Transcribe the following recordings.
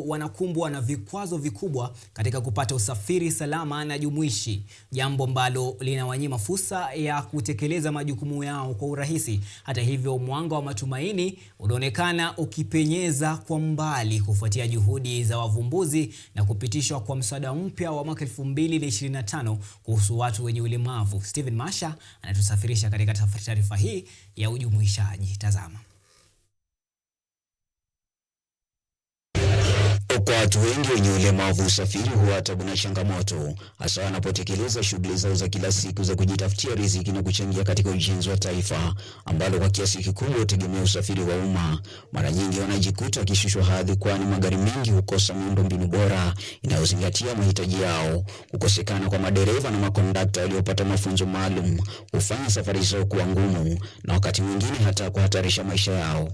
wanakumbwa na vikwazo vikubwa katika kupata usafiri salama na jumuishi, jambo ambalo linawanyima fursa ya kutekeleza majukumu yao kwa urahisi. Hata hivyo, mwanga wa matumaini unaonekana ukipenyeza kwa mbali kufuatia juhudi za wavumbuzi na kupitishwa kwa mswada mpya wa mwaka 2025 kuhusu watu wenye ulemavu. Steven Masha anatusafirisha katika taarifa hii ya ujumuishaji. Tazama. Kwa watu wengi wenye ulemavu, usafiri huwa tabu na changamoto, hasa wanapotekeleza shughuli zao za kila siku za kujitafutia riziki na kuchangia katika ujenzi wa taifa ambalo kwa kiasi kikubwa hutegemea usafiri wa umma. Mara nyingi wanajikuta wakishushwa hadhi, kwani magari mengi hukosa miundombinu bora inayozingatia mahitaji yao. Kukosekana kwa madereva na makondakta waliopata mafunzo maalum hufanya safari zao kuwa ngumu na wakati mwingine hata kuhatarisha maisha yao.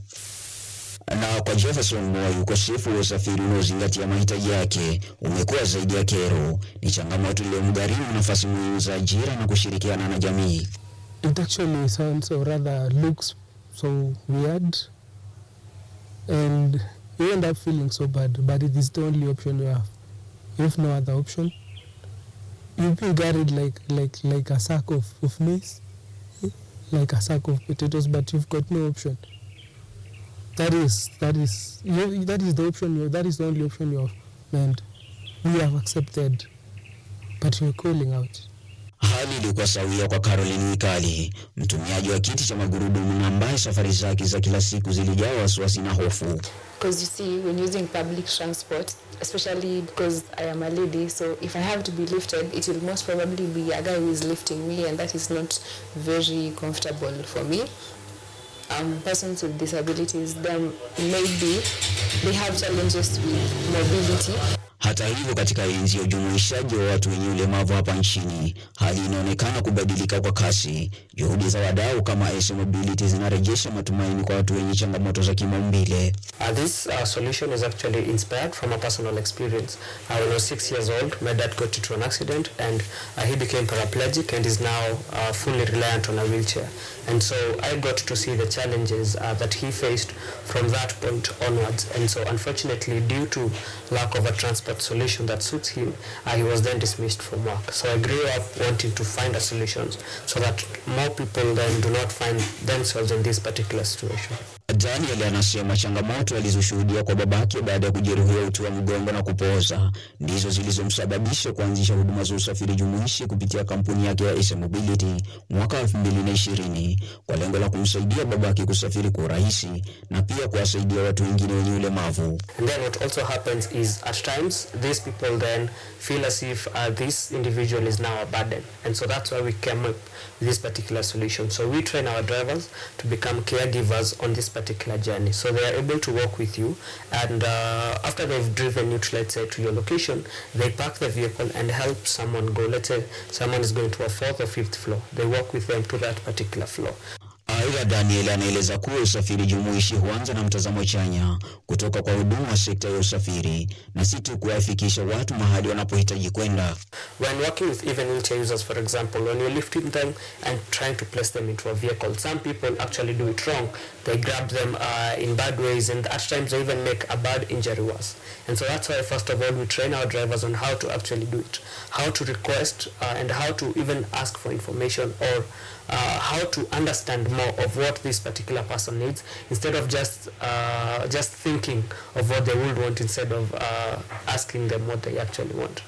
Na kwa Jefferson Moi, ukosefu wa usafiri unaozingatia mahitaji yake umekuwa zaidi ya kero. Ni changamoto iliyomgharimu nafasi muhimu za ajira na kushirikiana na jamii. It actually sounds or rather looks so weird and you end up feeling so bad, but it is the only option you have. You have no other option. You've been carried like a sack of maize, like a sack of potatoes, but you've got no option. That is the option. That is the only option you have, and we have accepted, but you're calling out. Hali ilikuwa sawia kwa Caroline Wikali, mtumiaji wa kiti cha magurudumu ambaye safari zake za kila siku zilijaa wasiwasi na hofu. Because you see, when using public transport, especially because I am a lady, so if I have to be lifted, it will most probably be a guy who is lifting me, and that is not very comfortable for me. Persons with disabilities, then maybe they have challenges with mobility. Hata hivyo, katika enzi ya ujumuishaji wa watu wenye ulemavu hapa nchini, hali inaonekana kubadilika kwa kasi. Juhudi za wadau kama Mobility zinarejesha matumaini kwa watu wenye changamoto za kimaumbile. This solution is actually inspired from a personal experience. When I was 6 years old, my dad got into an accident and he became paraplegic and is now fully reliant on a wheelchair. And so I got to see the challenges that he faced from that point onwards. And so unfortunately, due to lack of a transport solution that suits him, he was then dismissed from work. So I grew up wanting to find a solution so that more people then do not find themselves in this particular situation. Daniel anasema changamoto alizoshuhudia kwa babake baada ya kujeruhiwa uti wa mgongo na kupooza ndizo zilizomsababisha kuanzisha huduma za usafiri jumuishi kupitia kampuni yake ya Mobility mwaka 2020 kwa lengo la kumsaidia babake kusafiri kwa urahisi na pia kuwasaidia watu wengine wenye ulemavu. And then what also happens is at times these people then feel as if this individual is now a burden, and so that's why we came up with this particular solution. So we train our drivers to become caregivers on this particular journey, so they are able to walk with you, and after they've driven you to, let's say, to your location, they park the vehicle and help someone go. Let's say someone is going to a 4th or 5th floor, they walk with them to that particular floor. Aidha, Daniel anaeleza kuwa usafiri jumuishi huanza na mtazamo chanya kutoka kwa huduma wa sekta ya usafiri na si tu kuwafikisha watu mahali wanapohitaji kwenda. When working with even wheelchair users, for example, when you're lifting them and trying to place them into a vehicle, some people actually do it wrong. They grab them in bad ways, and at times they even make a bad injury worse. And so that's why, first of all, we train our drivers on how to actually do it, how to request and how to even ask for information, or how to understand more of what this particular person needs, instead of just thinking of what they would want, instead of asking them what they actually want.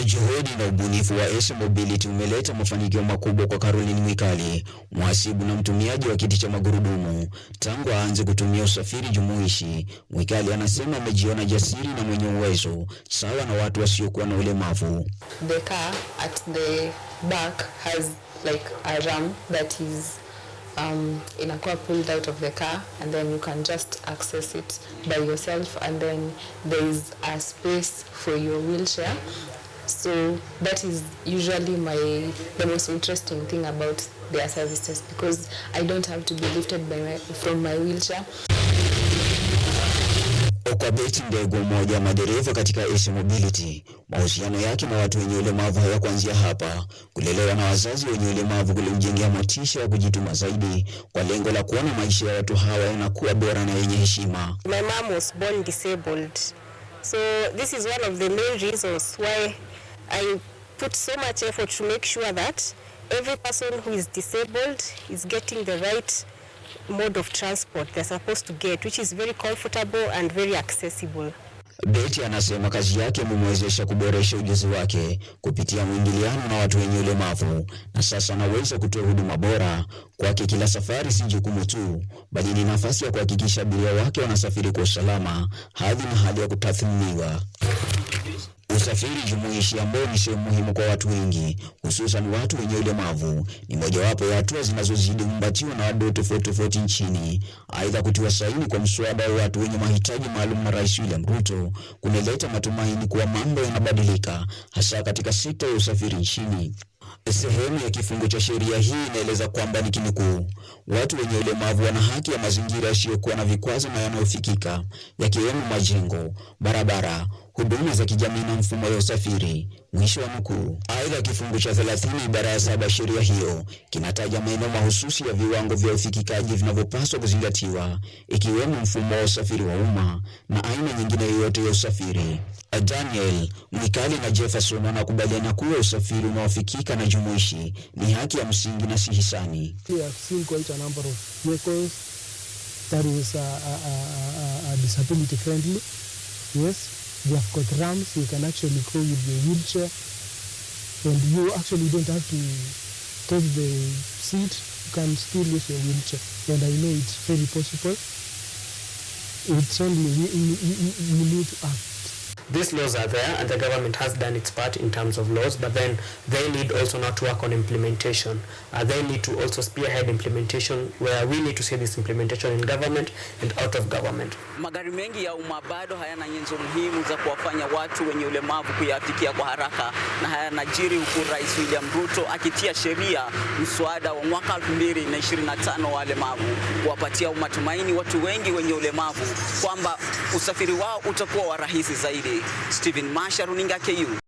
Juhudi na ubunifu wa Mobility umeleta mafanikio makubwa kwa Caroline Wikali, mhasibu na mtumiaji wa kiti cha magurudumu. Tangu aanze kutumia usafiri jumuishi, Wikali anasema amejiona jasiri na mwenye uwezo sawa na watu wasiokuwa na ulemavu. The car at the back has like a ramp that is inakuwa pulled out of the car, and then you can just access it by yourself, and then there is a space for your wheelchair. So that is usually the most interesting thing about their services, because I don't have to be lifted from my wheelchair. Kwa Beti Ndego, mmoja wa madereva katika Mobility, mahusiano yake na watu wenye ulemavu hayakuanzia hapa. Kulelewa na wazazi wenye ulemavu kulimjengea motisha ya kujituma zaidi kwa lengo la kuona maisha ya watu hawa yanakuwa bora na yenye heshima. My mom was born disabled, So this is one of the main reasons why I put so much effort to make sure that every person who is disabled is getting the right mode of transport they're supposed to get, which is very comfortable and very accessible. Betty anasema kazi yake imemwezesha kuboresha ujuzi wake kupitia mwingiliano na watu wenye ulemavu, na sasa anaweza kutoa huduma bora. Kwake kila safari si jukumu tu, bali ni nafasi ya kuhakikisha abiria wake wanasafiri kwa usalama, hadhi na hali ya kutathminiwa. Usafiri jumuishi ambao ni sehemu muhimu kwa watu wengi, hususan watu wenye ulemavu, ni mojawapo ya hatua zinazozidi kumbatiwa na wadau tofauti nchini. Aidha, kutiwa saini kwa mswada wa watu wenye mahitaji maalum na Rais William Ruto kunaleta matumaini kuwa mambo yanabadilika, hasa katika sekta ya usafiri nchini. Sehemu ya kifungu cha sheria hii inaeleza kwamba ni kinukuu, watu wenye ulemavu wana haki ya mazingira yasiyokuwa na vikwazo na yanayofikika, yakiwemo majengo, barabara, huduma za kijamii na mfumo wa usafiri. Mwisho wa nukuu. Aidha, kifungu cha 30 ibara ya 7 sheria hiyo kinataja maeneo mahususi ya viwango vya ufikikaji vinavyopaswa kuzingatiwa, ikiwemo mfumo wa usafiri wa umma na aina nyingine yoyote ya usafiri. Daniel, Mikali na Jefferson wanakubaliana kuwa usafiri unaofikika na jumuishi ni haki ya msingi na si hisani. We have seen quite a number of vehicles that is disability friendly. Yes, they have got ramps. You can actually go with the wheelchair, and you actually don't have to take the seat. You can still use your wheelchair, and I know it's very possible. It's only we need to act. These laws are there and the government has done its part in terms of laws, but then they need also now to work on implementation. They need to also spearhead implementation, where we need to see this implementation in government and out of government. Magari mengi ya umma bado hayana nyenzo muhimu za kuwafanya watu wenye ulemavu kuyafikia kwa haraka, na hayanajiri huku Rais William Ruto akitia sheria mswada wa mwaka 2025 wa walemavu kuwapatia matumaini watu wengi wenye ulemavu kwamba usafiri wao utakuwa wa rahisi zaidi. Steven Masha, runinga KU.